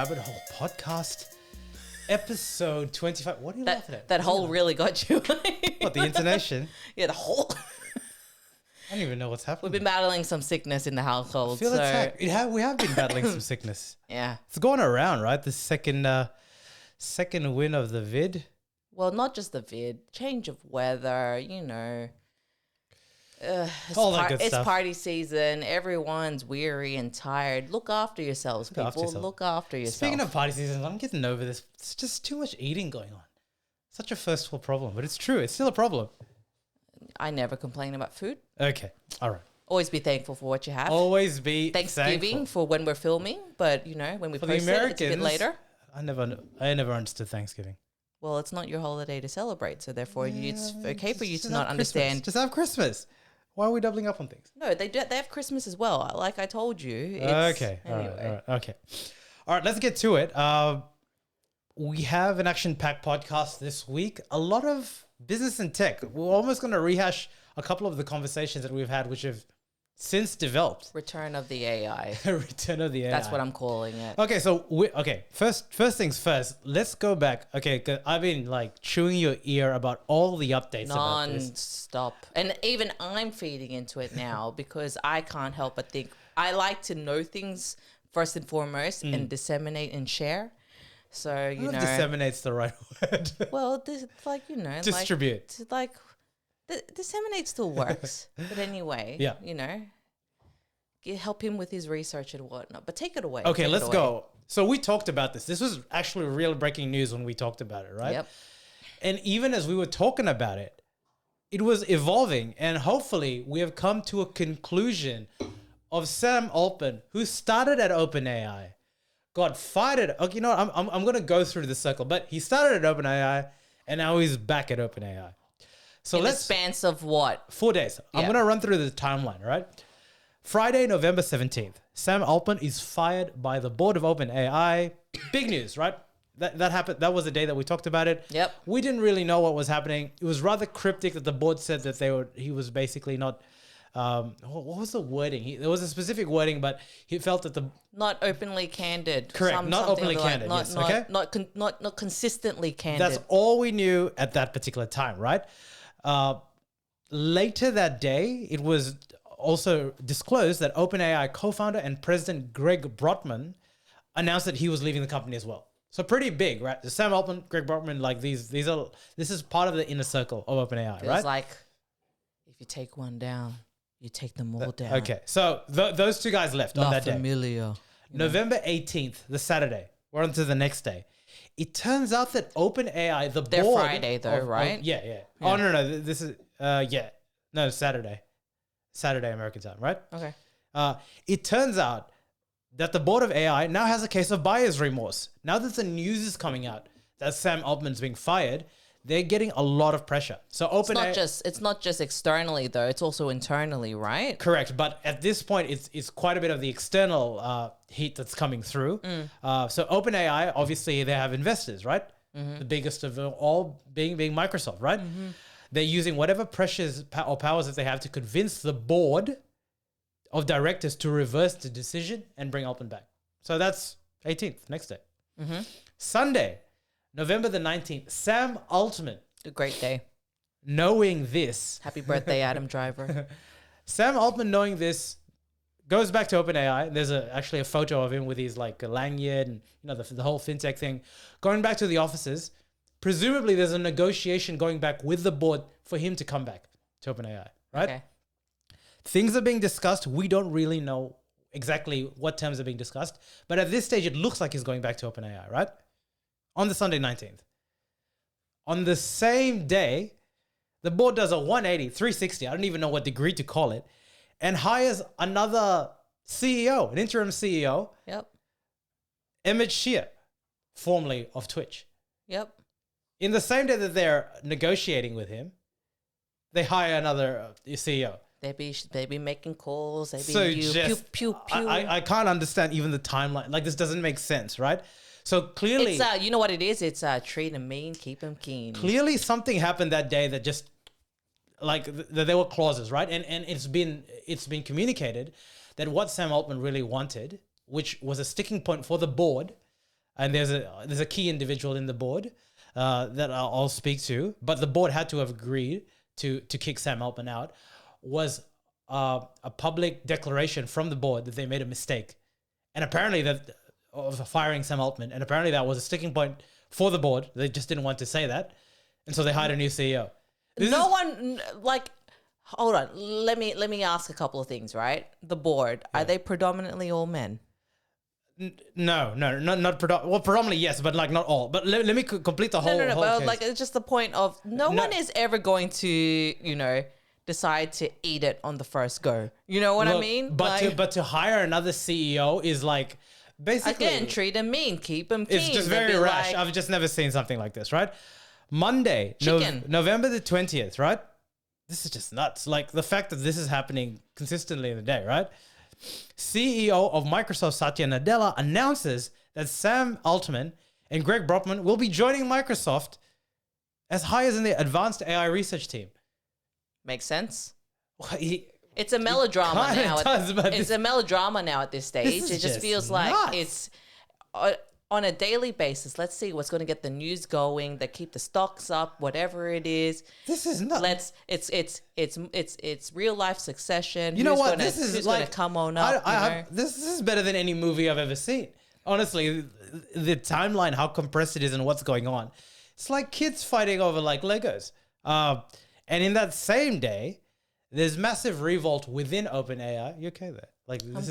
Rabbit Hole podcast, episode 25. What are you laughing at? That hole really got you. What, the intonation? Yeah, the hole. I don't even know what's happening. We've been battling some sickness in the household. I feel so attacked. We have been battling some sickness. yeah. It's going around, right? The second win of the vid. Well, not just the vid, change of weather, you know. All that good it's stuff. party season. Everyone's weary and tired. Look after yourselves, people. Look after yourself. Speaking of party seasons, I'm getting over this. It's just too much eating going on. Such a first world problem, but it's true. It's still a problem. I never complain about food. Okay. All right. Always be thankful for what you have. Always be Thanksgiving thankful. for when we're filming, but you know, when we For post the it, Americans, it's a bit later. I never understood Thanksgiving. Well, it's not your holiday to celebrate, so therefore it's okay for you to Just not have understand. Christmas. Just have Christmas. Why are we doubling up on things? No, they have Christmas as well. Like I told you. Okay. Anyway. All right. Okay. All right. Let's get to it. We have an action-packed podcast this week. A lot of business and tech. We're almost going to rehash a couple of the conversations that we've had, which have since developed. Return of the AI. Return of the AI. That's what I'm calling it. Okay, so first things first. Let's go back. Okay, 'cause I've been like chewing your ear about all the updates about this. Non-stop. And even I'm feeding into it now because I can't help but think I like to know things first and foremost and disseminate and share. So, I you don't know know. if disseminate's the right word. Well, this, like, you know. Distribute. Disseminate still works. But anyway, Yeah. you know. Help him with his research and whatnot. But take it away. Okay, Take it let's away. go. So we talked about this. This was actually real breaking news when we talked about it, right? Yep. And even as we were talking about it, it was evolving. And hopefully we have come to a conclusion of Sam Altman, who started at OpenAI, got fired at, okay, you know what, I'm going to go through the circle, but he started at OpenAI and now he's back at OpenAI. So In the span of what? 4 days. I'm Yeah. going to run through the timeline, right? Friday, November 17th, Sam Altman is fired by the board of OpenAI. Big news, right? That happened. That was the day that we talked about it. Yep. We didn't really know what was happening. It was rather cryptic that the board said that he was basically not. What was the wording? There was a specific wording, but he felt that the Not openly candid. Correct, not something openly like- candid, Not, yes, not, okay? not consistently candid. that's all we knew at that particular time, right? Later that day, it was also disclosed that OpenAI co-founder and president Greg Brotman announced that he was leaving the company as well. So pretty big, right? Sam Altman, Greg Brotman, like this is part of the inner circle of OpenAI, Feels right? like if you take one down, you take them all down. Okay, so those two guys left on La that day. Familia. November 18th, the Saturday. We're on to the next day. It turns out that OpenAI, the They're board... Friday though, right? Yeah. Oh, no. This is... No, Saturday. Saturday American time, right? Okay. It turns out that the board of AI now has a case of buyer's remorse. Now that the news is coming out that Sam Altman's being fired, they're getting a lot of pressure. So OpenAI... It's not just externally though, it's also internally, right? Correct, but at this point, it's quite a bit of the external heat that's coming through. So OpenAI, obviously, they have investors, right? The biggest of all being Microsoft, right? They're using whatever pressures or powers that they have to convince the board of directors to reverse the decision and bring Altman back. So that's 18th, next day. Sunday, November the 19th, Sam Altman, A great day. knowing this, Happy birthday, Adam Driver. Sam Altman, knowing this, goes back to OpenAI. There's actually a photo of him with his like lanyard and the whole fintech thing. Going back to the offices, presumably there's a negotiation going back with the board for him to come back to OpenAI, right? Okay. Things are being discussed. We don't really know exactly what terms are being discussed, but at this stage, it looks like he's going back to OpenAI, right? On the Sunday 19th. On the same day, the board does a 180, 360, I don't even know what degree to call it, and hires another CEO, an interim CEO, Yep. Emmett Shear, formerly of Twitch. Yep. In the same day that they're negotiating with him, they hire another CEO. They be making calls. They be So pew just, pew pew. I can't understand even the timeline. Like, this doesn't make sense, right? So clearly, It's you know what it is? It's treat them mean, keep them keen. clearly something happened that day that just like there were clauses, right? And it's been communicated that what Sam Altman really wanted, which was a sticking point for the board, and there's a key individual in the board that I'll speak to, but the board had to have agreed to kick Sam Altman out, was a public declaration from the board that they made a mistake, and apparently that of firing Sam Altman, and apparently that was a sticking point for the board. They just didn't want to say that, and so they hired a new CEO. Hold on. Let me ask a couple of things. Right, the board, are they predominantly all men? No, not predominantly yes, but like not all. But let me complete the whole. No. whole But case. like, it's just the point of no one is ever going to decide to eat it on the first go. You know what I mean? But to hire another CEO is like basically again, treat them mean, keep them clean. it's just very rash. I've just never seen something like this. Right, Monday, November the 20th. Right, this is just nuts. Like the fact that this is happening consistently in the day. Right. CEO of Microsoft Satya Nadella announces that Sam Altman and Greg Brockman will be joining Microsoft as hires in the advanced AI research team. Makes sense. It's a melodrama now. It's a melodrama now at this stage. It just feels like it's on a daily basis. Let's see what's going to get the news going, that keep the stocks up, whatever it is. This is nuts. It's real life Succession. You know what? Who's going to come on up? This is better than any movie I've ever seen. Honestly, the timeline, how compressed it is, and what's going on. It's like kids fighting over like Legos. And in that same day, there's massive revolt within OpenAI. You okay there? Like this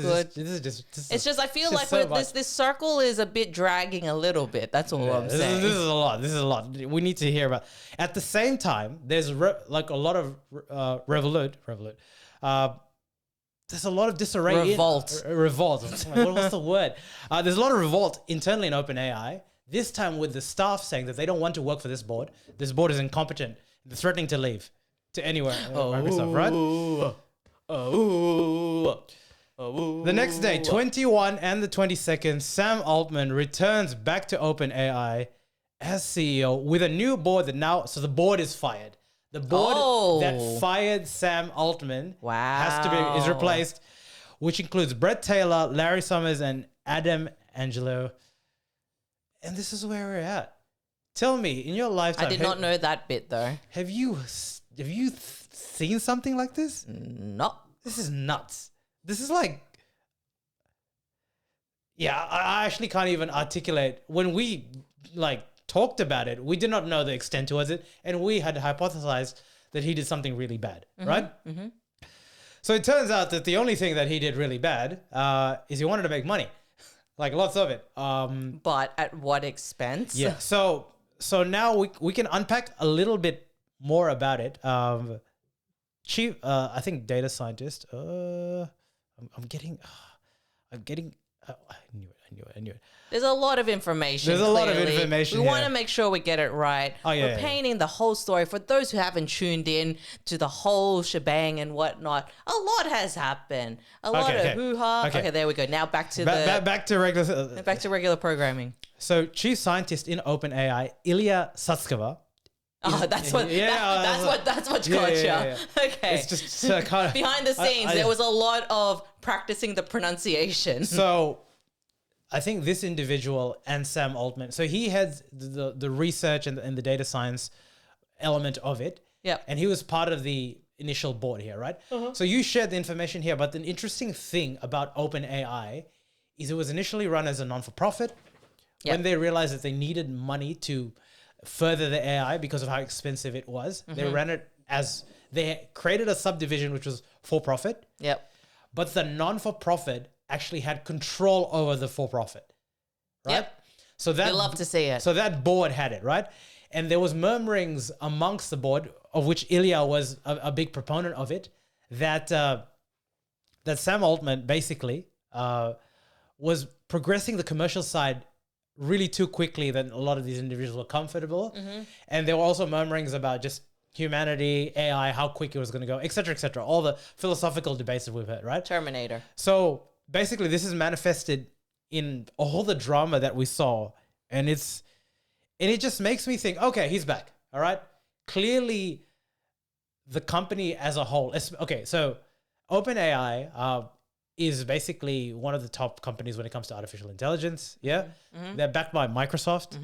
it's just I feel like this circle is a bit dragging a little bit. That's all I'm saying. This is a lot. This is a lot. We need to hear about. At the same time, there's a lot of revolt. There's a lot of disarray. Revolt. Revolt. What's the word? There's a lot of revolt internally in OpenAI. This time with the staff saying that they don't want to work for this board. This board is incompetent. They're threatening to leave to anywhere in Microsoft, right? The next day, 21 and the 22nd, Sam Altman returns back to OpenAI as CEO with a new board that now, so the board is fired. The board that fired Sam Altman is replaced, which includes Brett Taylor, Larry Summers, and Adam Angelo. And this is where we're at. Tell me, in your lifetime, I did not know that bit though. Have you seen something like this? No. This is nuts. This is like, I actually can't even articulate. When we like talked about it, we did not know the extent towards it, and we had hypothesized that he did something really bad, right? Mm-hmm. So it turns out that the only thing that he did really bad is he wanted to make money, like lots of it. But at what expense? Yeah. So now we can unpack a little bit more about it. Chief, I think data scientist. I'm getting. I knew it. There's a lot of information. There's a lot of information. We want to make sure we get it right. We're painting the whole story for those who haven't tuned in to the whole shebang and whatnot. A lot has happened. A lot of hoo-ha. Okay, there we go. Now back to regular programming. So, chief scientist in OpenAI, Ilya Sutskever. That's what got you. Okay. It's just kind of behind the scenes. There was a lot of practicing the pronunciation. So, I think this individual and Sam Altman. So he heads the research and the data science element of it. Yeah. And he was part of the initial board here, right? Uh-huh. So you shared the information here, but the interesting thing about OpenAI is it was initially run as a non-for-profit. Yep. When they realized that they needed money to further the AI because of how expensive it was, they ran it as they created a subdivision which was for-profit. Yep. But the non-for-profit actually had control over the for-profit, right? Yep. So that you love to see it. So that board had it, right? And there was murmurings amongst the board, of which Ilya was a big proponent of it, that that Sam Altman basically was progressing the commercial side really too quickly than a lot of these individuals were comfortable. Mm-hmm. And there were also murmurings about just humanity, AI, how quick it was going to go, et cetera, all the philosophical debates that we've heard, right? Terminator. So basically this is manifested in all the drama that we saw. And it just makes me think, okay, he's back. All right. Clearly the company as a whole. Okay. So OpenAI, is basically one of the top companies when it comes to artificial intelligence. Yeah. They're backed by Microsoft.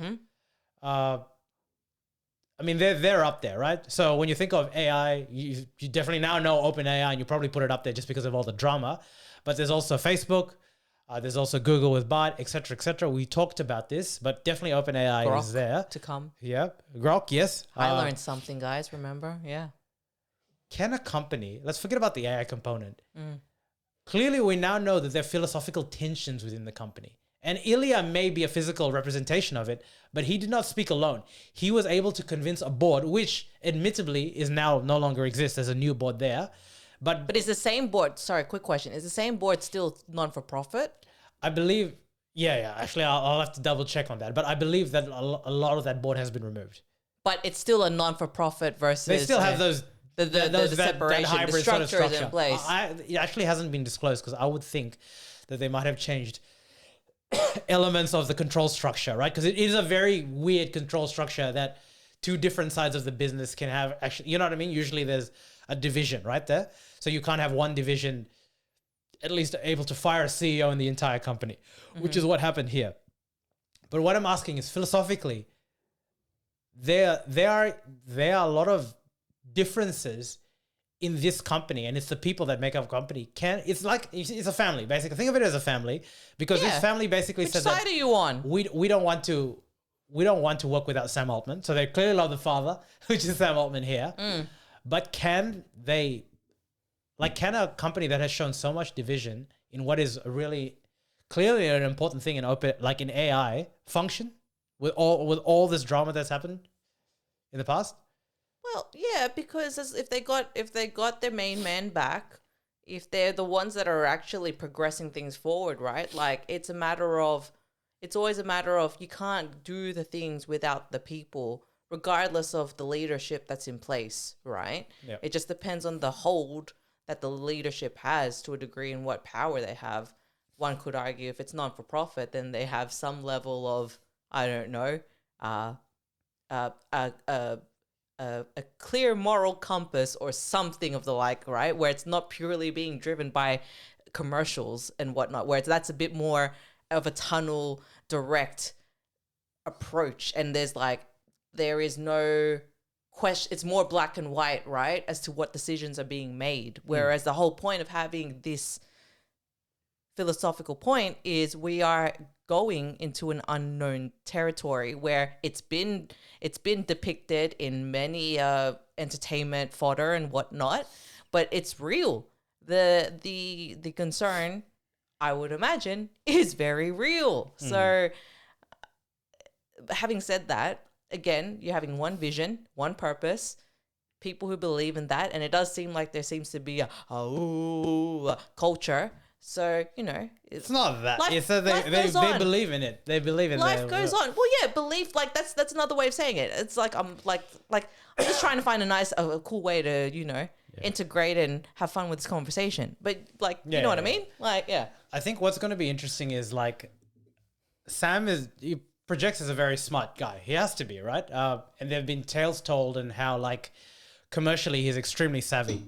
I mean, they're up there, right? So when you think of AI, you definitely now know OpenAI, and you probably put it up there just because of all the drama. But there's also Facebook, there's also Google with Bard, et cetera, et cetera. We talked about this, but definitely OpenAI Grok is there to come. Yeah, Grok, yes. I learned something, guys. Remember? Yeah. Can a company? Let's forget about the AI component. Clearly, we now know that there are philosophical tensions within the company. And Ilya may be a physical representation of it, but he did not speak alone. He was able to convince a board, which admittedly is now no longer exists. There's a new board there. But is the same board, sorry, quick question. Is the same board still non-for-profit? I believe, yeah. Actually, I'll have to double check on that. But I believe that a lot of that board has been removed. But it's still a non-for-profit versus... They still have those... The separation, hybrid the structure, sort of is in place. It actually hasn't been disclosed because I would think that they might have changed elements of the control structure, right? Because it is a very weird control structure that two different sides of the business can have. Actually, you know what I mean? Usually there's a division right there. So you can't have one division at least able to fire a CEO in the entire company, which is what happened here. But what I'm asking is philosophically, there are a lot of differences in this company, and it's the people that make up a company. It's like it's a family, basically. Think of it as a family, because this family basically said that... Which side are you on? We don't want to work without Sam Altman. So they clearly love the father, which is Sam Altman here. But can a company that has shown so much division in what is really clearly an important thing in in AI function with all this drama that's happened in the past? Well, yeah, because if they got their main man back, if they're the ones that are actually progressing things forward, right? Like it's always a matter of you can't do the things without the people, regardless of the leadership that's in place, right? Yep. It just depends on the hold that the leadership has to a degree and what power they have. One could argue if it's non-for-profit, then they have some level of, I don't know, a clear moral compass or something of the like, right? Where it's not purely being driven by commercials and whatnot, where that's a bit more of a tunnel direct approach. And there is no question. It's more black and white, right? As to what decisions are being made. Whereas the whole point of having this philosophical point is we are going into an unknown territory where it's been depicted in many entertainment fodder and whatnot, but it's real. The concern, I would imagine, is very real. So having said that, again, you're having one vision, one purpose, people who believe in that, and it does seem like there seems to be a culture. So, it's not that. It's that they believe in it. They believe in life goes on. Well, yeah, belief, that's another way of saying it. It's like I'm just trying to find a cool way to, integrate and have fun with this conversation. But you know what I mean? I think what's going to be interesting is Sam he projects as a very smart guy. He has to be, right? And there've been tales told and how commercially he's extremely savvy.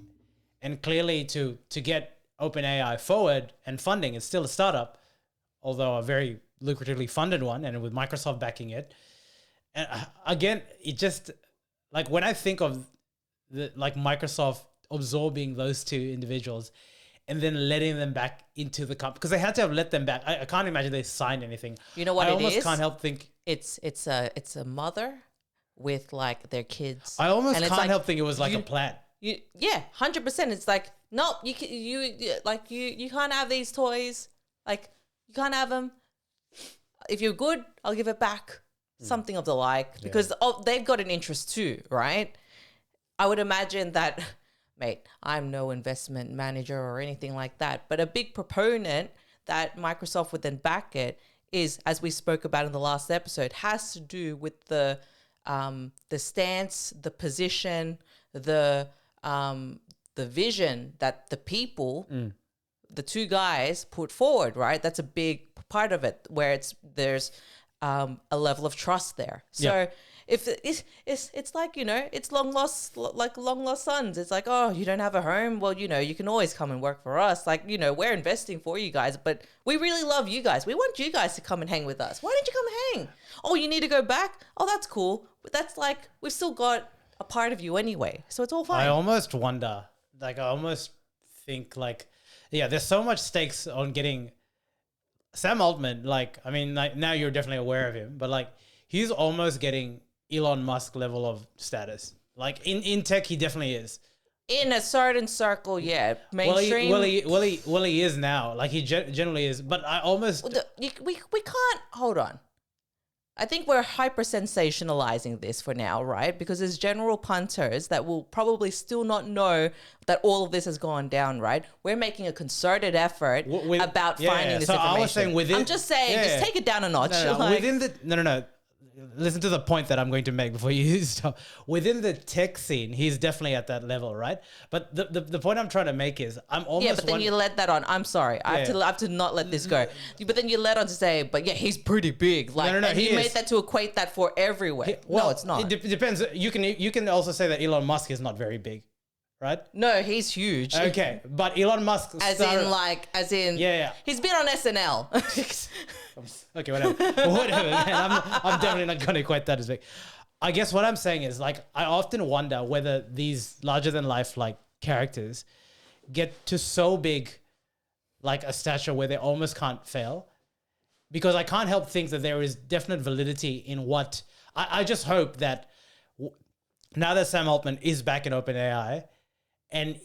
And clearly to get OpenAI forward and funding, it's still a startup, although a very lucratively funded one, and with Microsoft backing it. And again, it just when I think of Microsoft absorbing those two individuals and then letting them back into the company, because they had to have let them back. I can't imagine they signed anything. You know what I it almost is? can't help think it's a mother with their kids. I almost can't help think it was a plan. 100%. It's no, you can't have these toys. You can't have them. If you're good, I'll give it back. Something of the like, because they've got an interest too, right? I would imagine that, mate, I'm no investment manager or anything like that, but a big proponent that Microsoft would then back it is, as we spoke about in the last episode, has to do with the stance, the position, the vision that the people, the two guys put forward, right? That's a big part of it, where there's a level of trust there. So if it's like, it's long lost sons. It's like, oh, you don't have a home. Well, you can always come and work for us. Like, we're investing for you guys, but we really love you guys. We want you guys to come and hang with us. Why don't you come hang? Oh, you need to go back? Oh, that's cool. But that's like, we've still got a part of you anyway. So it's all fine. I almost wonder, I almost think there's so much stakes on getting Sam Altman. Now you're definitely aware of him, but he's almost getting Elon Musk level of status. In tech, he definitely is. In a certain circle, yeah. Mainstream. Well, he is now. He generally is. But I almost we can't hold on. I think we're hyper sensationalizing this for now, right? Because there's general punters that will probably still not know that all of this has gone down, right? We're making a concerted effort about finding this information. I was saying I'm just saying, just take it down a notch. No. Listen to the point that I'm going to make before you stop. Within the tech scene, he's definitely at that level, right? But the point I'm trying to make is I'm almost... Yeah, but then you led that on. I'm sorry. I have to not let this go. But then you led on to say, but yeah, he's pretty big. And he made that to equate that for everywhere. No, it's not. It depends. You can also say that Elon Musk is not very big, right? No, he's huge. Okay, but Elon Musk... He's been on SNL. Okay, whatever, man. I'm definitely not going to equate that as big. I guess what I'm saying is I often wonder whether these larger than life characters get to so big a stature where they almost can't fail, because I can't help think that there is definite validity in what I just hope that now that Sam Altman is back in OpenAI, and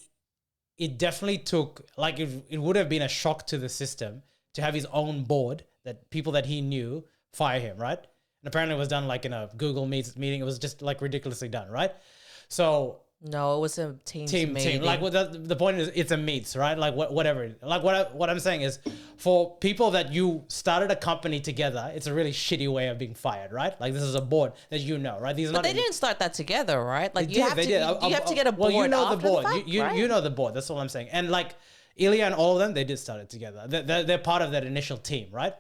it definitely took it would have been a shock to the system to have his own board, that people that he knew fire him, right? And apparently it was done in a Google meeting. It was just ridiculously done, right? So no, it was a team. The point is, it's a meets, right? Whatever. What I'm saying is, for people that you started a company together, it's a really shitty way of being fired, right? This is a board that right? But they didn't start that together, right? You have to get a board. Well, you know after the board. The fact, right? You know the board. That's all I'm saying. And Ilya and all of them, they did start it together. They're part of that initial team, right?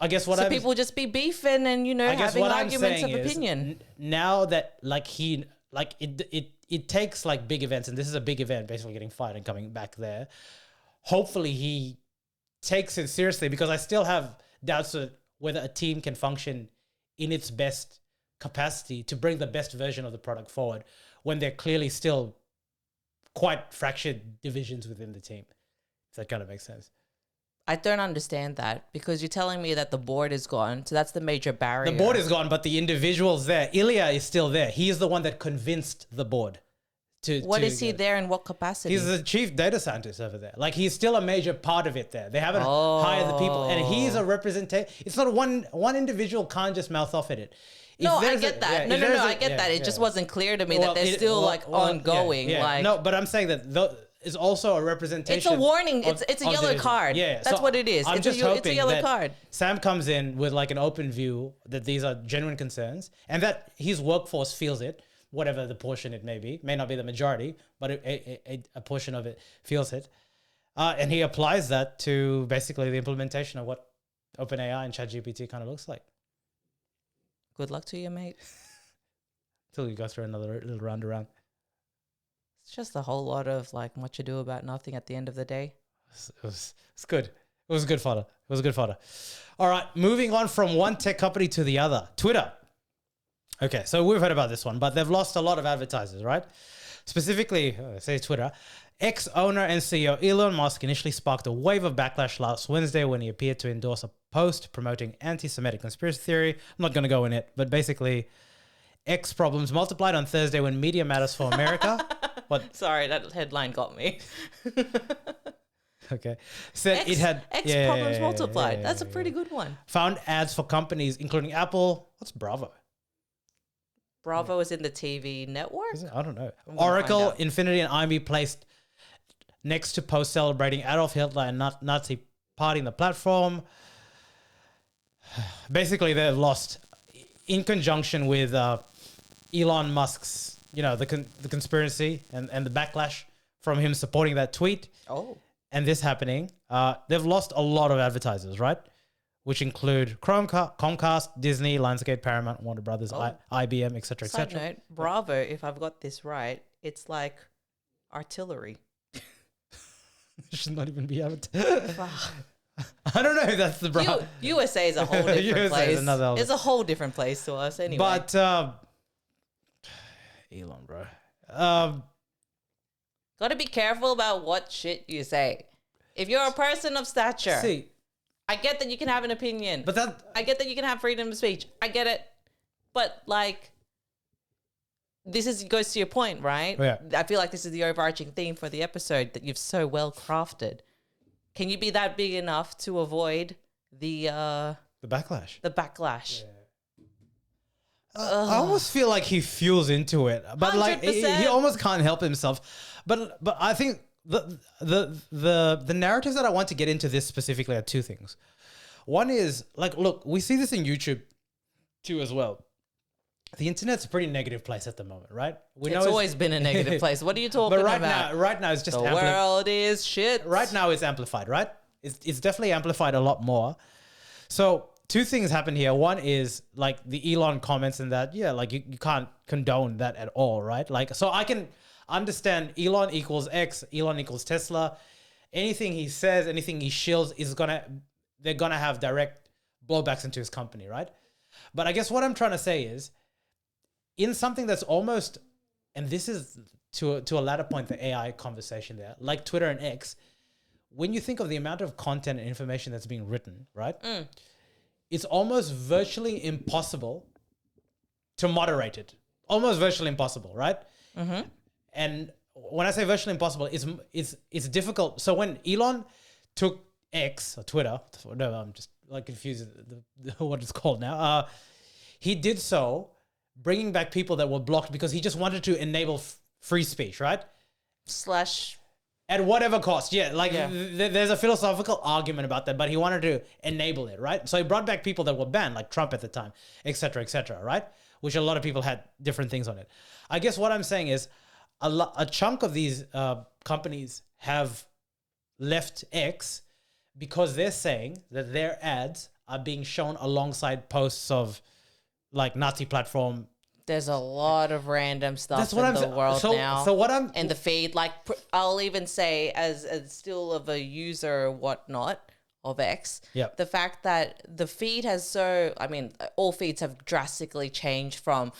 I guess people just be beefing and having arguments of opinion. Now that it takes big events, and this is a big event, basically getting fired and coming back there. Hopefully he takes it seriously, because I still have doubts of whether a team can function in its best capacity to bring the best version of the product forward when they're clearly still quite fractured divisions within the team. If that kind of makes sense. I don't understand that, because you're telling me that the board is gone. So that's the major barrier. The board is gone, but the individual's there. Ilya is still there. He is the one that convinced the board to... What is he there in what capacity? He's the chief data scientist over there. He's still a major part of it there. They haven't hired the people. And he's a representation. It's not one individual can't just mouth off at it. I get that. I get that. It just wasn't clear to me that they're still ongoing. No, but I'm saying that... is also a representation. It's a warning. It's a yellow card. Yeah, that's what it is. I'm just hoping it's a yellow card. Sam comes in with an open view that these are genuine concerns, and that his workforce feels it, whatever the portion it may be. May not be the majority, but a portion of it feels it. And he applies that to basically the implementation of what OpenAI and ChatGPT kind of looks like. Good luck to you, mate. Until you go through another little round around. It's just a whole lot of much ado about nothing at the end of the day. It's good. It was good fodder. All right, moving on from one tech company to the other. Twitter. Okay, so we've heard about this one, but they've lost a lot of advertisers, right? Specifically, say Twitter. Ex-owner and CEO Elon Musk initially sparked a wave of backlash last Wednesday when he appeared to endorse a post promoting anti-Semitic conspiracy theory. I'm not going to go in it, but basically... X problems multiplied on Thursday when Media Matters for America. What? Sorry, that headline got me. Okay. Said it had X problems multiplied. That's a pretty good one. Found ads for companies including Apple. What's Bravo? Bravo is in the TV network? I don't know. Oracle, Infinity, and IME placed next to posts celebrating Adolf Hitler and Nazi party in the platform. Basically, they've lost in conjunction with Elon Musk's, the conspiracy and the backlash from him supporting that tweet. Oh. And this happening, they've lost a lot of advertisers, right? which include Comcast, Disney, Lionsgate, Paramount, Warner Brothers, IBM, etc., Side etc. note, Bravo, if I've got this right, it's like artillery. Should not even be able to. I don't know if that's the Bravo. USA is a whole different place. It's a whole different place to us anyway. But Elon, bro. Got to be careful about what shit you say. If you're a person of stature, I get that you can have an opinion. But I get that you can have freedom of speech. I get it. But like, this goes to your point, right? Yeah. I feel like this is the overarching theme for the episode that you've so well crafted. Can you be that big enough to avoid the backlash? The backlash. Yeah. I almost feel like he fuels into it, but 100%. Like he almost can't help himself. But I think the narratives that I want to get into this specifically are two things. One is like, look, we see this in YouTube too as well. The internet's a pretty negative place at the moment, right? It's always been a negative place. What are you talking about? But right now it's just the world is shit. Right now it's amplified, right? It's definitely amplified a lot more. So two things happen here. One is like the Elon comments and that, yeah, like you can't condone that at all, right? Like, so I can understand Elon equals X, Elon equals Tesla. Anything he says, anything he shills they're gonna have direct blowbacks into his company, right? But I guess what I'm trying to say is, in something that's almost, and this is to a latter point, the AI conversation there, like Twitter and X, when you think of the amount of content and information that's being written, right? It's almost virtually impossible to moderate it. Almost virtually impossible, right? Mm-hmm. And when I say virtually impossible, it's difficult. So when Elon took X or Twitter, no, I'm just like confused what it's called now. He did so bringing back people that were blocked because he just wanted to enable free speech, right? At whatever cost. Yeah, like there's a philosophical argument about that, but he wanted to enable it, right? So he brought back people that were banned, like Trump at the time, et cetera, right? Which a lot of people had different things on it. I guess what I'm saying is a chunk of these companies have left X because they're saying that their ads are being shown alongside posts of like Nazi platform. There's a lot of random stuff in the world now. So what I'm in the feed, like I'll even say as still of a user or whatnot of X, the fact that the feed has all feeds have drastically changed from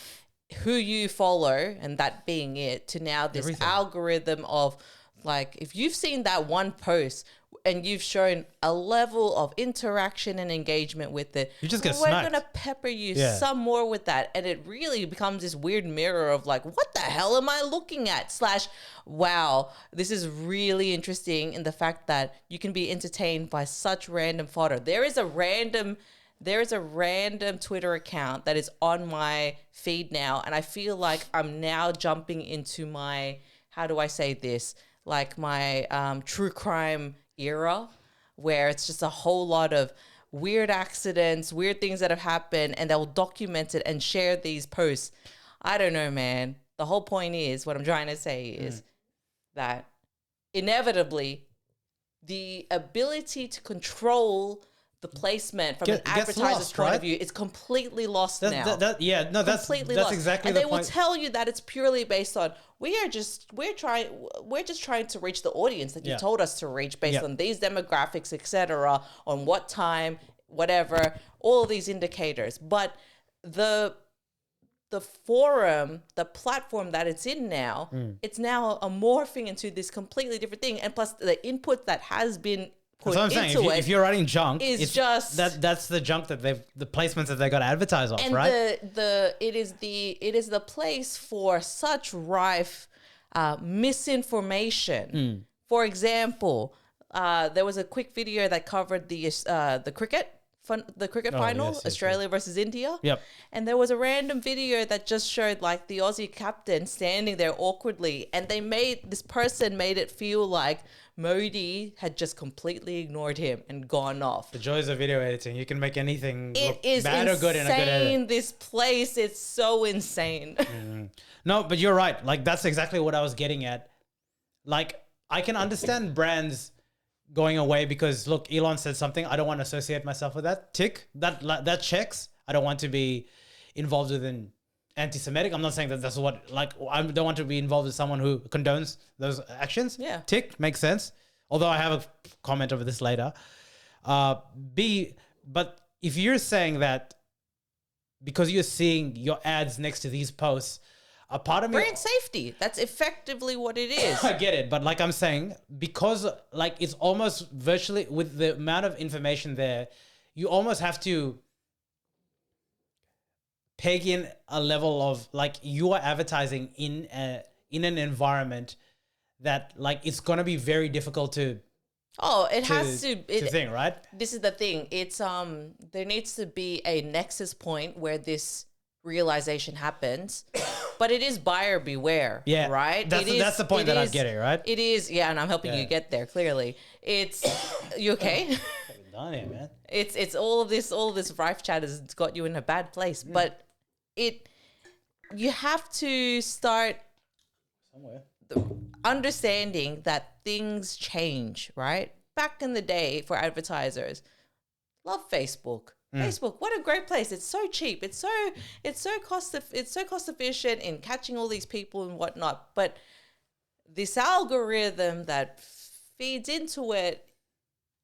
who you follow and that being it to now this algorithm of like, if you've seen that one post and you've shown a level of interaction and engagement with it, you just get we're smacked. going to pepper you some more with that. And it really becomes this weird mirror of like, what the hell am I looking at? / wow, this is really interesting in the fact that you can be entertained by such random fodder. There is a random Twitter account that is on my feed now. And I feel like I'm now jumping into my, how do I say this? Like my true crime era, where it's just a whole lot of weird accidents, weird things that have happened, and they'll document it and share these posts. I don't know, man. The whole point is, what I'm trying to say is that inevitably the ability to control the placement from an advertiser's point of view is completely lost now. That's completely lost. Exactly and the they point. will tell you that it's purely based on we're just trying to reach the audience that you told us to reach based on these demographics, etc., on what time, whatever, all these indicators. But the forum, the platform that it's in now, it's now a morphing into this completely different thing. And plus the input that has been put that's what I'm saying. If you're writing junk, it's just that's the junk that the placements that they got to advertise off, right? And it is the place for such rife misinformation. For example, there was a quick video that covered the cricket final, Australia versus India. Yep. And there was a random video that just showed like the Aussie captain standing there awkwardly, and this person made it feel like Modi had just completely ignored him and gone off. The joys of video editing. You can make anything look bad or good in a good edit. This place, it's so insane. No, but you're right. Like, that's exactly what I was getting at. Like, I can understand brands going away because look, Elon said something. I don't want to associate myself with that. Tick. That checks. I don't want to be involved with an anti-Semitic. I'm not saying that that's what, like, I don't want to be involved with someone who condones those actions. Yeah. Tick. Makes sense. Although I have a comment over this later. But if you're saying that because you're seeing your ads next to these posts, a part of me... Brand safety. That's effectively what it is. I get it. But like I'm saying, because like it's almost virtually, with the amount of information there, you almost have to peg in a level of like you are advertising in an environment that like it's going to be very difficult to... has to thing, right? This is the thing. It's there needs to be a nexus point where this realization happens, but it is buyer beware. Yeah, right. That's the point that I'm getting, right? It is, yeah, and I'm helping you get there. Clearly, it's you okay? Done it, man. It's all of this rife chat has got you in a bad place, but you have to start somewhere. Understanding that things change, right? Back in the day for advertisers, love Facebook. Facebook, what a great place. It's so cheap. It's so cost efficient in catching all these people and whatnot. But this algorithm that feeds into it,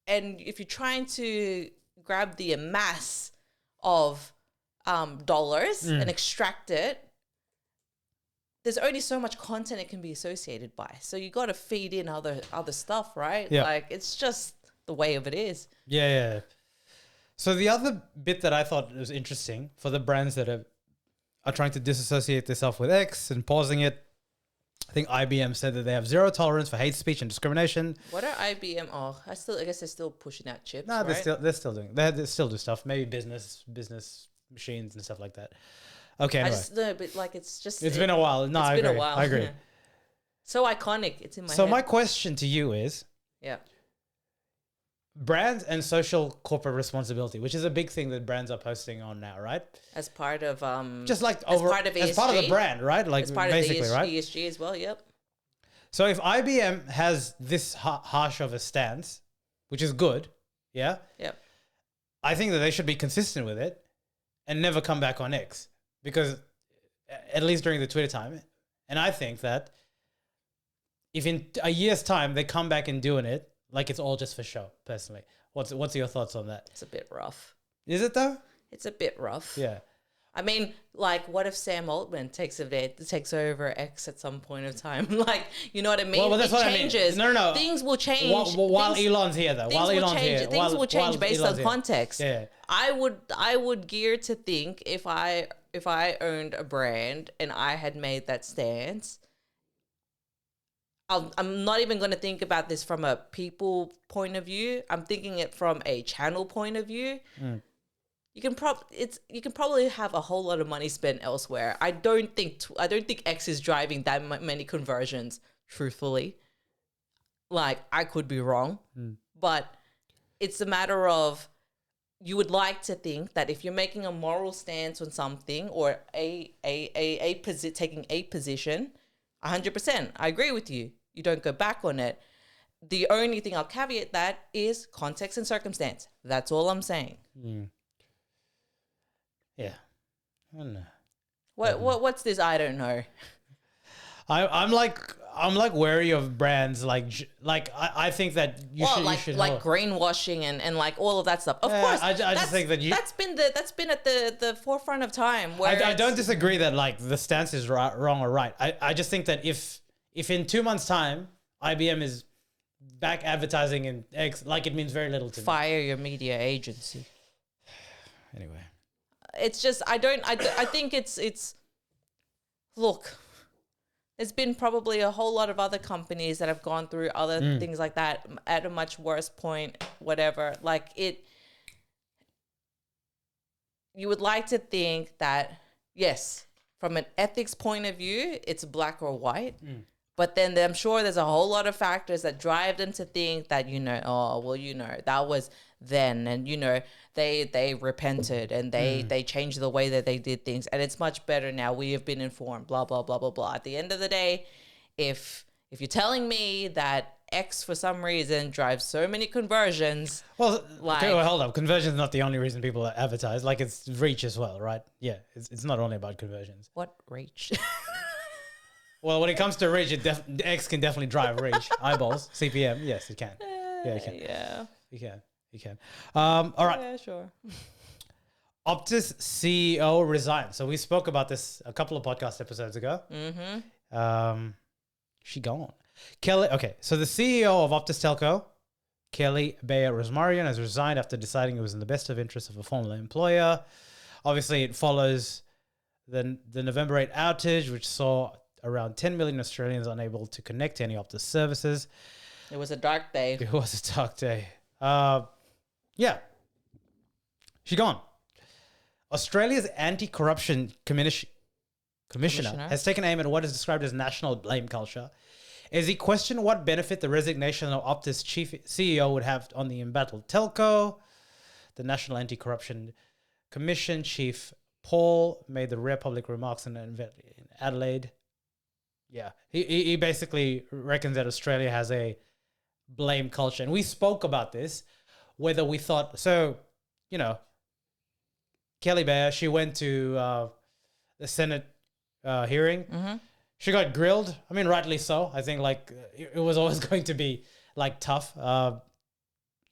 and if you're trying to grab the mass of dollars and extract it, there's only so much content it can be associated by. So you got to feed in other stuff, right? Yeah. Like it's just the way of it is. Yeah. So the other bit that I thought was interesting for the brands that are trying to disassociate themselves with X and pausing it, I think IBM said that they have zero tolerance for hate speech and discrimination. What are IBM? Oh, I guess they're still pushing out chips. No, right? they're still doing. They still do stuff. Maybe business machines and stuff like that. Okay, anyway. But like it's been a while. No, I agree. I agree. Yeah. So iconic. It's in my head. So my question to you is, yeah, brands and social corporate responsibility, which is a big thing that brands are posting on now, right? As part of just like as part of the brand, right? Like as part basically, of the right? ESG as well. Yep. So if IBM has this harsh of a stance, which is good, yeah. Yep. I think that they should be consistent with it and never come back on X, because at least during the Twitter time, and I think that if in a year's time they come back and doing it, like it's all just for show, personally. What's your thoughts on that? It's a bit rough. Is it though? It's a bit rough. Yeah. I mean, like, what if Sam Altman takes over X at some point of time? Like, you know what I mean? Well, that's what changes. I mean. No. Things will change. While Elon's here, though. Things will change based on context. Yeah. I would gear to think if I owned a brand and I had made that stance, I'm not even going to think about this from a people point of view. I'm thinking it from a channel point of view. You can probably have a whole lot of money spent elsewhere. I don't think X is driving that many conversions, truthfully. Like, I could be wrong, but it's a matter of, you would like to think that if you're making a moral stance on something or taking a position, 100%, I agree with you. You don't go back on it. The only thing I'll caveat that is context and circumstance. That's all I'm saying. Yeah. I don't know. What's this? I don't know. I'm like wary of brands like I think that you should like greenwashing and like all of that stuff. Of course, I just think that that's been at the forefront of time. Where I don't disagree that like the stance is wrong or right. I just think that if in 2 months' time IBM is back advertising in X, like, it means very little to me. Fire your media agency. Anyway. It's just, I think it's, look, there's been probably a whole lot of other companies that have gone through other things like that at a much worse point, whatever. Like, you would like to think that, yes, from an ethics point of view, it's black or white. But then I'm sure there's a whole lot of factors that drive them to think that, that was then. And, they repented and they changed the way that they did things. And it's much better now. We have been informed, blah, blah, blah, blah, blah. At the end of the day, if if you're telling me that X for some reason drives so many conversions, well, hold up. Conversion is not the only reason people advertise. Like, it's reach as well, right? Yeah, it's not only about conversions. What reach? Well, when it comes to reach, X can definitely drive reach. Eyeballs, CPM, yes, it can. Yeah, it can. Yeah. You can. All right. Yeah, sure. Optus CEO resigns. So we spoke about this a couple of podcast episodes ago. She gone. Kelly. Okay, so the CEO of Optus Telco, Kelly Bayer Rosmarian, has resigned after deciding it was in the best of interest of a former employer. Obviously, it follows the November 8 outage, which saw around 10 million Australians unable to connect to any Optus services. It was a dark day. It was a dark day. Yeah. She gone. Australia's anti-corruption commissioner has taken aim at what is described as national blame culture as he questioned what benefit the resignation of Optus chief CEO would have on the embattled telco. The National Anti-Corruption Commission chief Paul made the rare public remarks in Adelaide. Yeah, he basically reckons that Australia has a blame culture. And we spoke about this, whether we thought, so, you know, Kelly Bayer, she went to the Senate hearing. She got grilled. I mean, rightly so. I think like it was always going to be like tough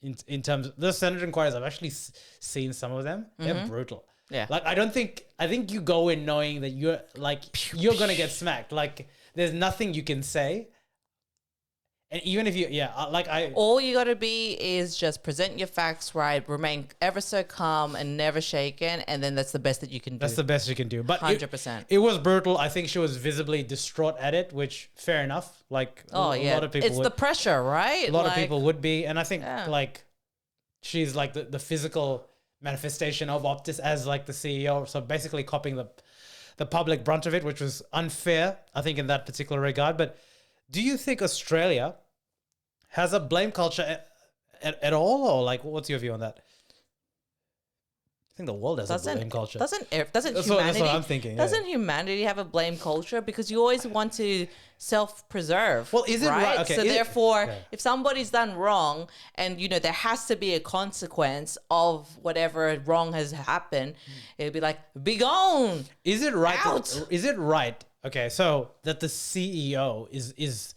in terms of the Senate inquiries. I've actually seen some of them. They're brutal. Yeah. Like I think you go in knowing that you're going to get smacked. Like there's nothing you can say. And even if you, all you got to be is just present your facts right, remain ever so calm and never shaken, and then that's the best that you can do. That's the best you can do. But 100%. It was brutal. I think she was visibly distraught at it, which fair enough. Like a lot of people. It's the pressure, right? A lot of people would be, and I think like she's like the physical manifestation of Optus as like the CEO. So basically copying the public brunt of it, which was unfair, I think, in that particular regard. But do you think Australia has a blame culture at all, or like, what's your view on that? I think the world has a blame culture. Doesn't humanity? That's what I'm thinking. Doesn't humanity have a blame culture? Because you always want to self-preserve. Well, is it right? Okay, so therefore, if somebody's done wrong, and you know there has to be a consequence of whatever wrong has happened, it'd be like, be gone. Is it right? Out. Is it right? Okay, so that the CEO is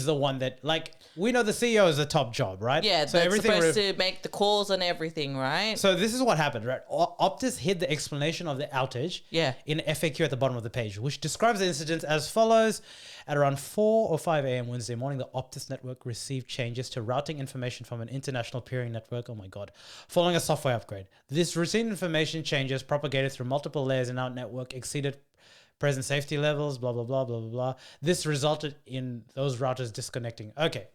the one that, like, we know the CEO is the top job, right? Yeah, so that's supposed to make the calls and everything, right? So this is what happened, right? Optus hid the explanation of the outage in FAQ at the bottom of the page, which describes the incident as follows. At around 4 or 5 a.m. Wednesday morning, the Optus network received changes to routing information from an international peering network, oh my God, following a software upgrade. This routine information changes propagated through multiple layers in our network exceeded present safety levels, blah, blah, blah, blah, blah, blah. This resulted in those routers disconnecting. Okay.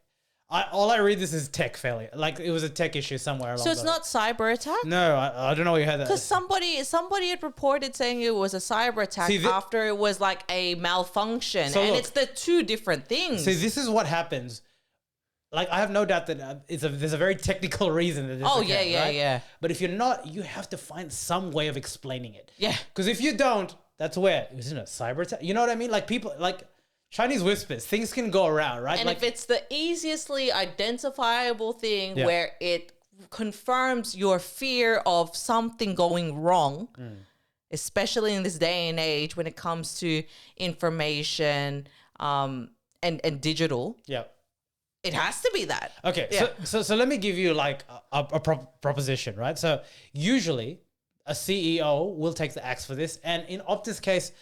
All I read this is tech failure. Like it was a tech issue somewhere along. So it's not cyber attack? No, I don't know where you had that. Because somebody had reported saying it was a cyber attack after it was like a malfunction. So and look, it's the two different things. See, this is what happens. Like, I have no doubt that there's a very technical reason that this occurred, right? Yeah. But if you're not, you have to find some way of explaining it. Yeah. Because if you don't, that's where, isn't it a cyber attack? You know what I mean? Like people, like Chinese whispers, things can go around, right? And like, if it's the easiestly identifiable thing where it confirms your fear of something going wrong, especially in this day and age when it comes to information and digital. Yeah. It has to be that. Okay. Yeah. So let me give you like a proposition, right? So usually a CEO will take the axe for this. And in Optus' case,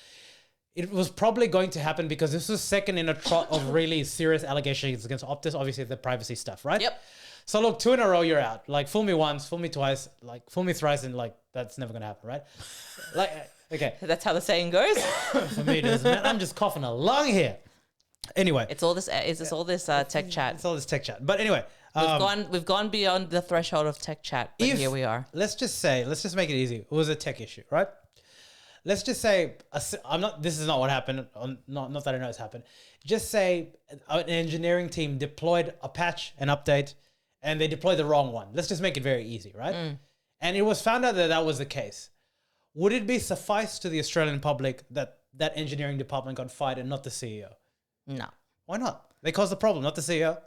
it was probably going to happen because this was second in a trot of really serious allegations against Optus, obviously the privacy stuff, right? Yep. So look, 2 in a row, you're out. Like, fool me once, fool me twice, like, fool me thrice, and like, that's never going to happen, right? Like, okay. That's how the saying goes. For me, it is, man. I'm just coughing along here. Anyway. It's all this tech chat. It's all this tech chat. But anyway. We've gone beyond the threshold of tech chat, but here we are. Let's just make it easy. It was a tech issue, right? Let's just say, this is not what happened. Not that I know it's happened. Just say an engineering team deployed a patch, an update, and they deployed the wrong one. Let's just make it very easy, right? And it was found out that was the case. Would it be suffice to the Australian public that engineering department got fired and not the CEO? No. Why not? They caused the problem, not the CEO.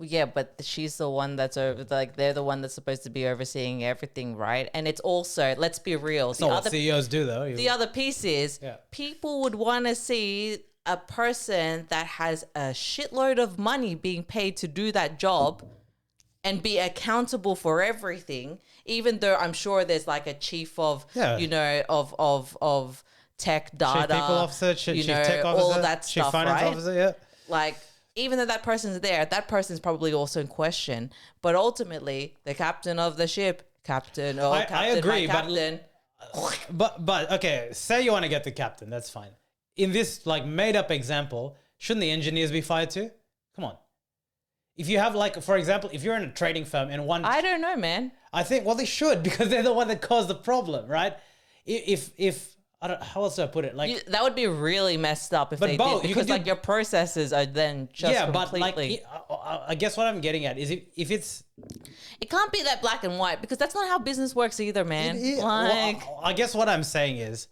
Yeah, but she's the one that's they're the one that's supposed to be overseeing everything, right? And it's also, let's be real. That's not what CEOs do, though. The other piece is people would want to see a person that has a shitload of money being paid to do that job and be accountable for everything, even though I'm sure there's like a chief of, of tech data, chief people officer, chief tech officer, all of that chief stuff, finance right? officer, yeah. Like, even though that person's there, that person's probably also in question. But ultimately, the captain of the ship, I agree, but okay, say you want to get the captain, that's fine. In this like made up example, shouldn't the engineers be fired too? Come on. If you have like, for example, if you're in a trading firm and one... I don't know, man. I think, well, they should because they're the one that caused the problem, right? If I don't, how else do I put it? Like that would be really messed up if they did, because like your processes are then just completely... but like I guess what I'm getting at is if it's... It can't be that black and white because that's not how business works either, man. Well, I guess what I'm saying is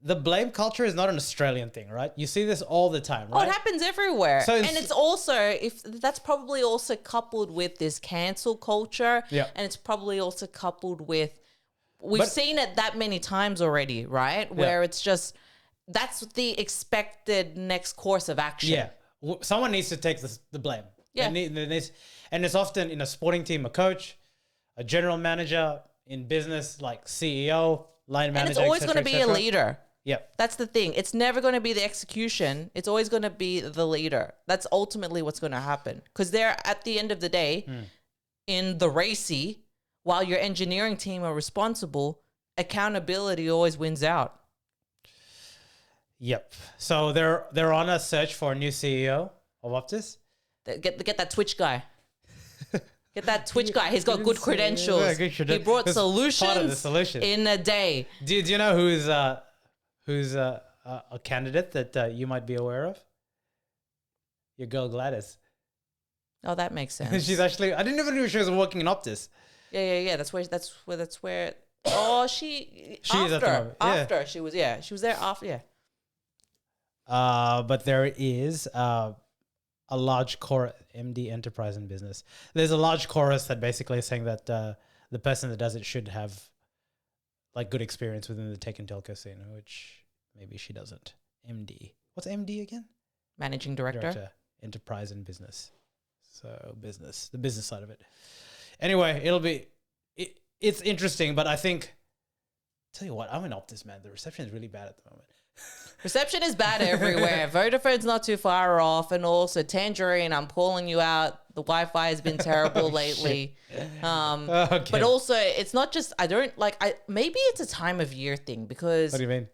the blame culture is not an Australian thing, right? You see this all the time, right? Oh, it happens everywhere. So and it's also, that's probably also coupled with this cancel culture. Yeah. And it's probably also coupled with, we've seen it that many times already, right? Where it's just, that's the expected next course of action. Yeah. Someone needs to take the blame. Yeah. And it's often in a sporting team, a coach, a general manager, in business, like CEO, line manager, and it's always going to be a leader. Yeah. That's the thing. It's never going to be the execution. It's always going to be the leader. That's ultimately what's going to happen. Because they're, at the end of the day, in the racy, while your engineering team are responsible, accountability always wins out. Yep. So they're on a search for a new CEO of Optus. Get that Twitch guy. Get that Twitch guy. He's got good credentials. He brought solutions, part of the solution in a day. Do you know who's a candidate that you might be aware of? Your girl Gladys. Oh, that makes sense. She's actually, I didn't even know she was working in Optus. Yeah. That's where. Oh, she is at the moment. After she was there after. Yeah. But there is a large core MD enterprise and business. There's a large chorus that basically is saying that the person that does it should have like good experience within the tech and telco scene, which maybe she doesn't. MD. What's MD again? Managing Director. Enterprise and business. So business, the business side of it. Anyway, it's interesting, but I think, tell you what, I'm in Optus, man. The reception is really bad at the moment. Reception is bad everywhere. Vodafone's not too far off, and also Tangerine, I'm calling you out. The Wi-Fi has been terrible lately. Okay. But also, it's not just maybe it's a time of year thing because. What do you mean?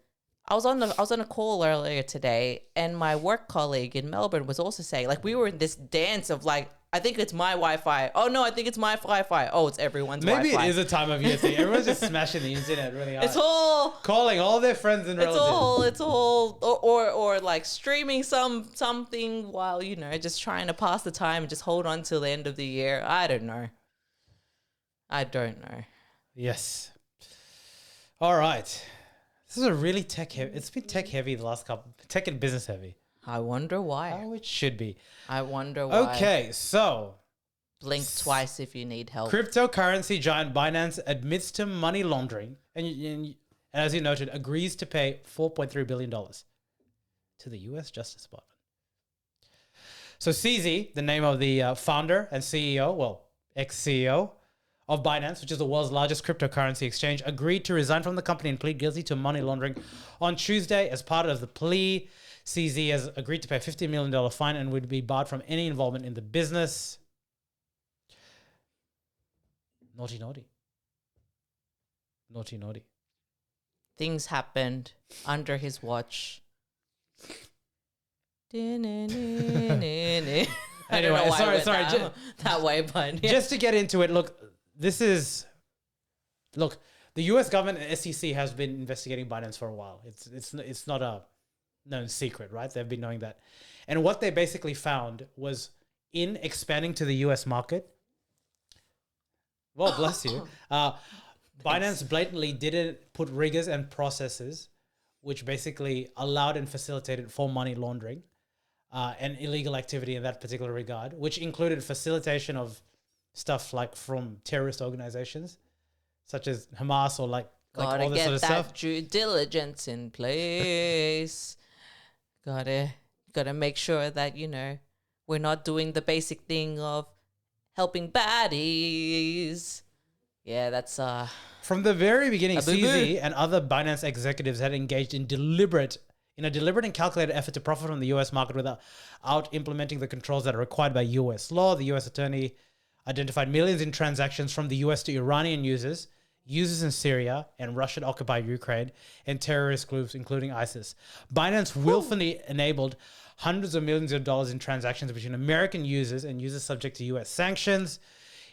I was on a call earlier today, and my work colleague in Melbourne was also saying, like, we were in this dance of like, I think it's my Wi-Fi. Oh no, I think it's my Wi-Fi. Oh, it's everyone's Maybe Wi-Fi. Maybe it is a time of year thing. Everyone's just smashing the internet really hard. It's all calling all their friends and relatives. It's all or like streaming something while just trying to pass the time and just hold on till the end of the year. I don't know. Yes. All right. This is a really tech heavy. It's been tech heavy the last couple. Tech and business heavy. I wonder why. Oh, it should be. I wonder why. Okay, so. Blink twice if you need help. Cryptocurrency giant Binance admits to money laundering and as you noted, agrees to pay $4.3 billion to the US Justice Department. So CZ, the name of the founder and CEO, ex-CEO of Binance, which is the world's largest cryptocurrency exchange, agreed to resign from the company and plead guilty to money laundering on Tuesday. As part of the plea, CZ has agreed to pay a $50 million fine and would be barred from any involvement in the business. Naughty. Things happened under his watch. Anyway, sorry. That way, but yeah. Just to get into it, the US government and SEC has been investigating Binance for a while. It's not a known secret, right? They've been knowing that. And what they basically found was in expanding to the US market, well, bless you, Binance blatantly didn't put rigors and processes which basically allowed and facilitated for money laundering. and illegal activity in that particular regard, which included facilitation of stuff like from terrorist organizations, such as Hamas or like Gotta all this get sort of that stuff. due diligence in place. gotta make sure that, we're not doing the basic thing of helping baddies. Yeah, that's From the very beginning, boo-boo. CZ and other Binance executives had engaged in a deliberate and calculated effort to profit from the US market without implementing the controls that are required by US law. The US attorney identified millions in transactions from the US to Iranian users in Syria and Russian-occupied Ukraine, and terrorist groups, including ISIS. Binance willfully enabled hundreds of millions of dollars in transactions between American users and users subject to US sanctions.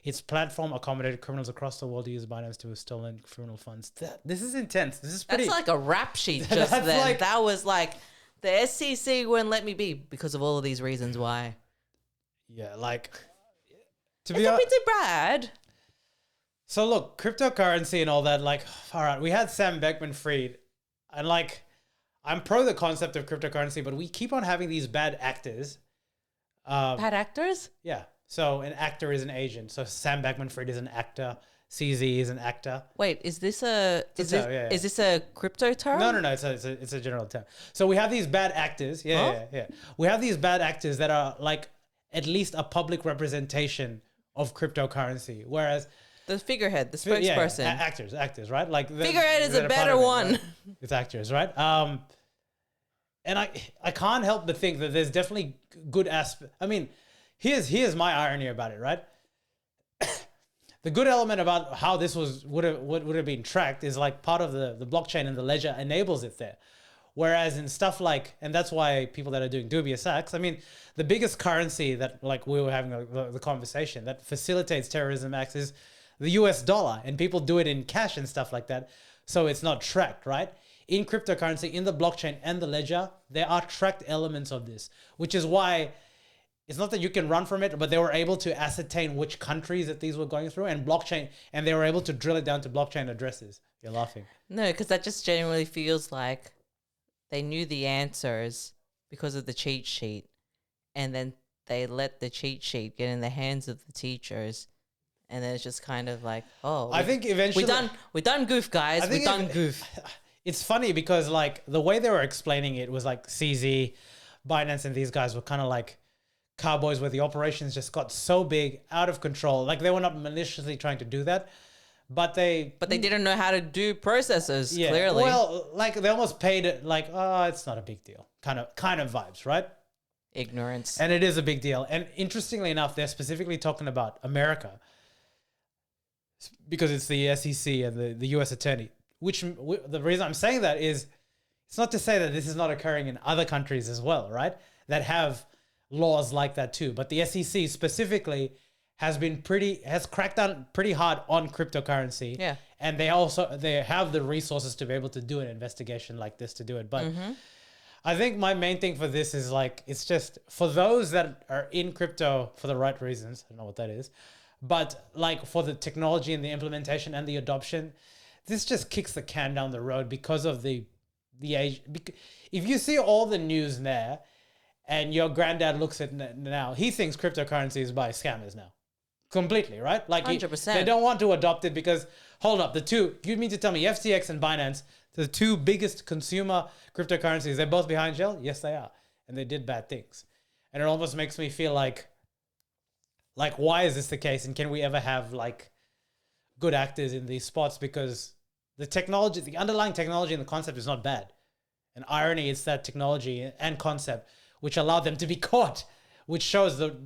Its platform accommodated criminals across the world to use Binance to stolen criminal funds. This is intense. This is pretty... That's like a rap sheet just then. That was like, the SEC wouldn't let me be because of all of these reasons why. Yeah, like... It's a bit bad. So look, cryptocurrency and all that, like, all right, we had Sam Beckman-Fried, and like, I'm pro the concept of cryptocurrency, but we keep on having these bad actors. Bad actors? Yeah. So an actor is an agent. So Sam Beckman-Fried is an actor. CZ is an actor. Wait, is this a crypto term? No. It's a general term. So we have these bad actors. Yeah. We have these bad actors that are like at least a public representation of cryptocurrency, whereas the figurehead, the spokesperson. Yeah, actors, right? Like figurehead is a better one. Right? It's actors, right? And I can't help but think that there's definitely good aspect. I mean, here's my irony about it, right? The good element about how this would have been tracked is like part of the blockchain and the ledger enables it there. Whereas in stuff like, and that's why people that are doing dubious acts, I mean, the biggest currency that like we were having the conversation that facilitates terrorism acts is the US dollar, and people do it in cash and stuff like that. So it's not tracked, right? In cryptocurrency, in the blockchain and the ledger, there are tracked elements of this, which is why it's not that you can run from it, but they were able to ascertain which countries that these were going through and blockchain, and they were able to drill it down to blockchain addresses. You're laughing. No, because that just genuinely feels like they knew the answers because of the cheat sheet, and then they let the cheat sheet get in the hands of the teachers, and then it's just kind of like, oh, I think eventually we done goof, guys. We done goof. It's funny because like the way they were explaining it was like CZ, Binance, and these guys were kind of like cowboys where the operations just got so big, out of control. Like they were not maliciously trying to do that, but they didn't know how to do processes. Yeah, clearly. Well, like they almost paid it like, oh, it's not a big deal, kind of vibes, right? Ignorance. And it is a big deal. And interestingly enough, they're specifically talking about America because it's the SEC and the US attorney. The reason I'm saying that is it's not to say that this is not occurring in other countries as well, right? That have laws like that too. But the SEC specifically has cracked down pretty hard on cryptocurrency. Yeah. And they have the resources to be able to do an investigation like this to do it. But I think my main thing for this is like, it's just for those that are in crypto for the right reasons. I don't know what that is, but like for the technology and the implementation and the adoption, this just kicks the can down the road because of the age. If you see all the news there and your granddad looks at now, he thinks cryptocurrency is by scammers now. Completely, right? Like 100%. They don't want to adopt it because, hold up, you mean to tell me FTX and Binance, the two biggest consumer cryptocurrencies, they're both behind jail? Yes, they are. And they did bad things. And it almost makes me feel like why is this the case? And can we ever have like good actors in these spots? Because the technology, the underlying technology and the concept is not bad. And irony, it's that technology and concept which allowed them to be caught, which shows the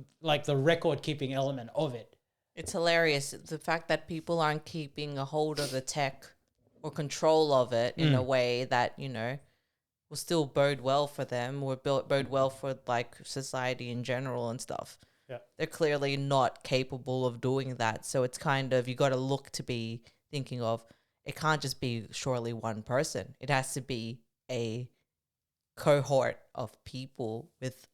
record keeping element of it. It's hilarious. The fact that people aren't keeping a hold of the tech or control of it in a way that, will still bode well for them or bode well for like society in general and stuff. Yeah. They're clearly not capable of doing that. So it's kind of, you got to look to be thinking of, it can't just be surely one person. It has to be a cohort of people with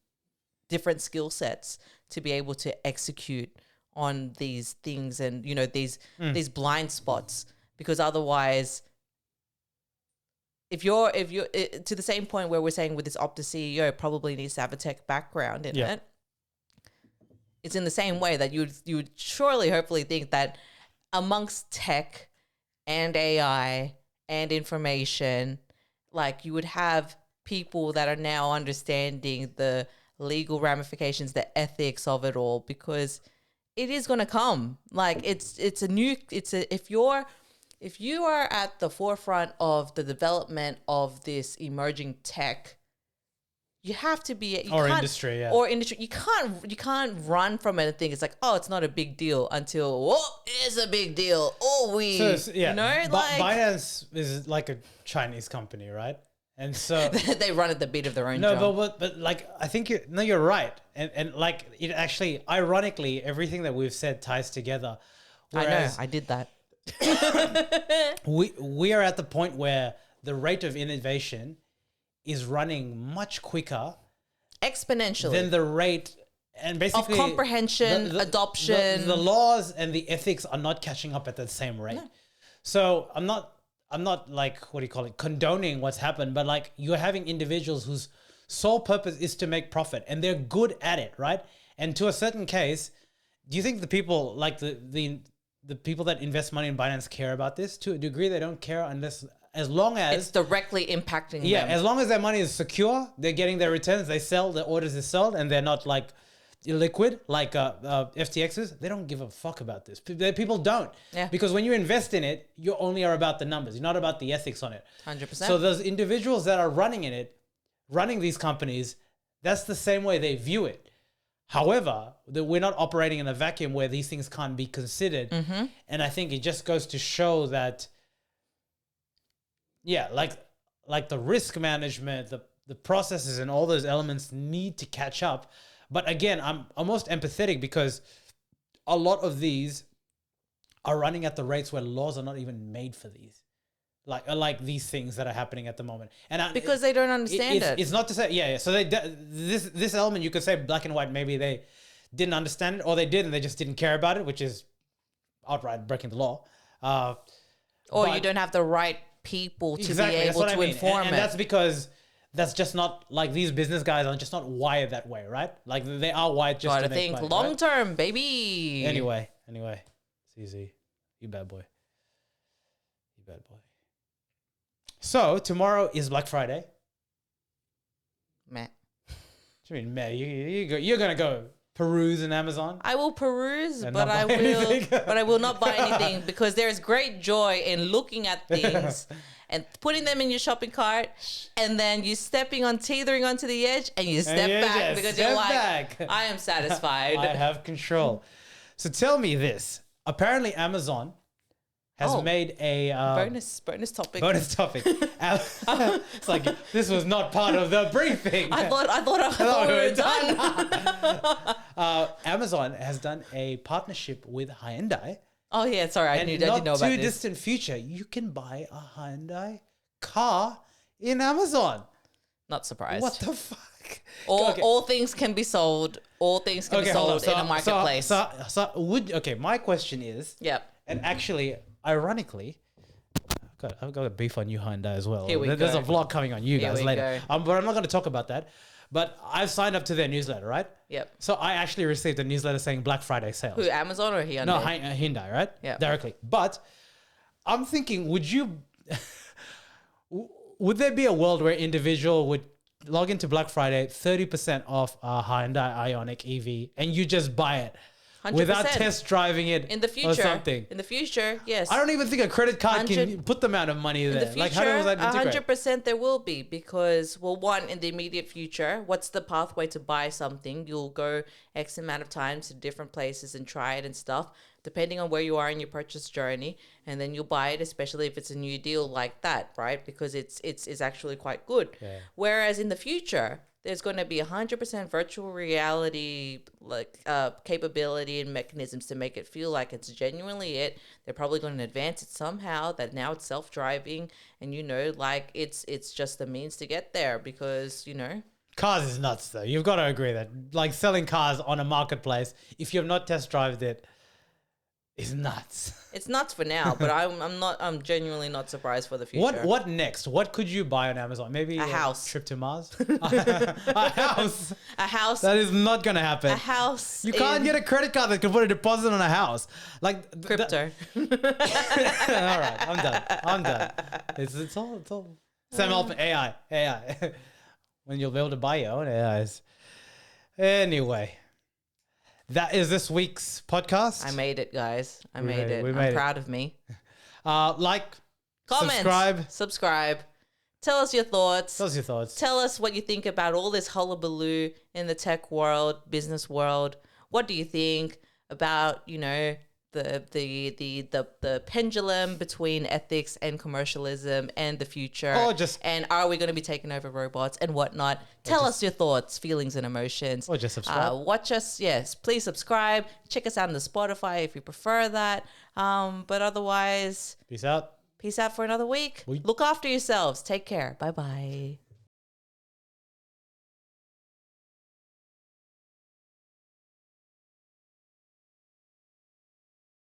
different skill sets to be able to execute on these things and, these blind spots, because otherwise to the same point where we're saying with this Optus CEO probably needs to have a tech background in it. It's in the same way that you would surely, hopefully think that amongst tech and AI and information, like you would have people that are now understanding the legal ramifications, the ethics of it all, because it is going to come. Like if you are at the forefront of the development of this emerging tech, you have to be industry. You can't run from it and think it's like, oh, it's not a big deal until it is a big deal. Binance is like a Chinese company, right? And so they run at the beat of their own drum. But like I think you're right, and like it actually, ironically, everything that we've said ties together. Whereas I did that. we are at the point where the rate of innovation is running much quicker, exponentially, than the rate and basically of comprehension, adoption. The laws and the ethics are not catching up at the same rate. No. So I'm not like, what do you call it, condoning what's happened, but like you're having individuals whose sole purpose is to make profit and they're good at it, right? And to a certain case, do you think the people like the people that invest money in Binance care about this? To a degree, they don't care as long as it's directly impacting them. As long as their money is secure, they're getting their returns, they sell, the orders is sold, and they're not like illiquid like FTXs. They don't give a fuck about this. People don't. Yeah. Because when you invest in it, you only are about the numbers. You're not about the ethics on it. 100%. So those individuals that are running these companies, that's the same way they view it. However, we're not operating in a vacuum where these things can't be considered. Mm-hmm. And I think it just goes to show that like the risk management, the processes and all those elements need to catch up. But again, I'm almost empathetic because a lot of these are running at the rates where laws are not even made for these. Like these things that are happening at the moment. And because they don't understand it. It's not to say, So this element, you could say black and white, maybe they didn't understand it, or they did and they just didn't care about it, which is outright breaking the law. Or you don't have the right people to be able to inform it. And that's because that's just not, like, these business guys are just not wired that way, right? Like, they are wired just to make money, long term, baby. Anyway, CZ, you bad boy. So tomorrow is Black Friday. Meh. What do you mean, meh? You're gonna go peruse in Amazon? I will peruse, but I will not buy anything because there is great joy in looking at things and putting them in your shopping cart, and then you teetering onto the edge, and you step back because you're like, I am satisfied. I have control. So tell me this. Apparently Amazon has made a bonus topic. Bonus topic. It's like this was not part of the briefing. I thought we were done. Amazon has done a partnership with Hyundai. Oh yeah, sorry, I didn't know about this. Not too distant future, you can buy a Hyundai car in Amazon. Not surprised. What the fuck? All things can be sold. All things can be sold in a marketplace. My question is. Yep. And actually, ironically, I've got a beef on you, Hyundai, as well. Here we There's go. a vlog coming on you guys later. Go. But I'm not going to talk about that. But I've signed up to their newsletter, right? Yep. So I actually received a newsletter saying Black Friday sales. Who, Amazon or Hyundai? No, Hyundai, right? Yeah. Directly. But I'm thinking, would there be a world where individual would log into Black Friday, 30% off a Hyundai Ioniq EV, and you just buy it? 100%. Without test driving it in the future, or something. In the future, yes. I don't even think a credit card can put the amount of money there. In the future, like, how does that integrate? 100% there will be because, well, one, in the immediate future, what's the pathway to buy something? You'll go X amount of times to different places and try it and stuff, depending on where you are in your purchase journey, and then you'll buy it, especially if it's a new deal like that, right? Because it's actually quite good. Yeah. Whereas in the future, there's going to be 100% virtual reality capability and mechanisms to make it feel like it's genuinely it. They're probably going to advance it somehow, that now it's self-driving, and it's just the means to get there because, Cars is nuts though. You've got to agree that like selling cars on a marketplace, if you've not test driven it, is nuts. It's nuts for now, but I'm genuinely not surprised for the future. What next? What could you buy on Amazon? Maybe a house. Trip to Mars? A house. A house. That is not gonna happen. A house. You can't get a credit card that can put a deposit on a house. Like crypto. All right, I'm done. It's all. Sam Altman, AI. When you'll be able to buy your own AIs. Anyway. That is this week's podcast. I made it, guys. I made it. I'm proud of me. Like, comment, subscribe. Tell us your thoughts. Tell us what you think about all this hullabaloo in the tech world, business world. What do you think about, the pendulum between ethics and commercialism and the future? And are we going to be taking over robots and whatnot? Tell us your thoughts, feelings, and emotions. Or just subscribe. Watch us, yes. Please subscribe. Check us out on the Spotify if you prefer that. But otherwise, peace out. Peace out for another week. Look after yourselves. Take care. Bye-bye.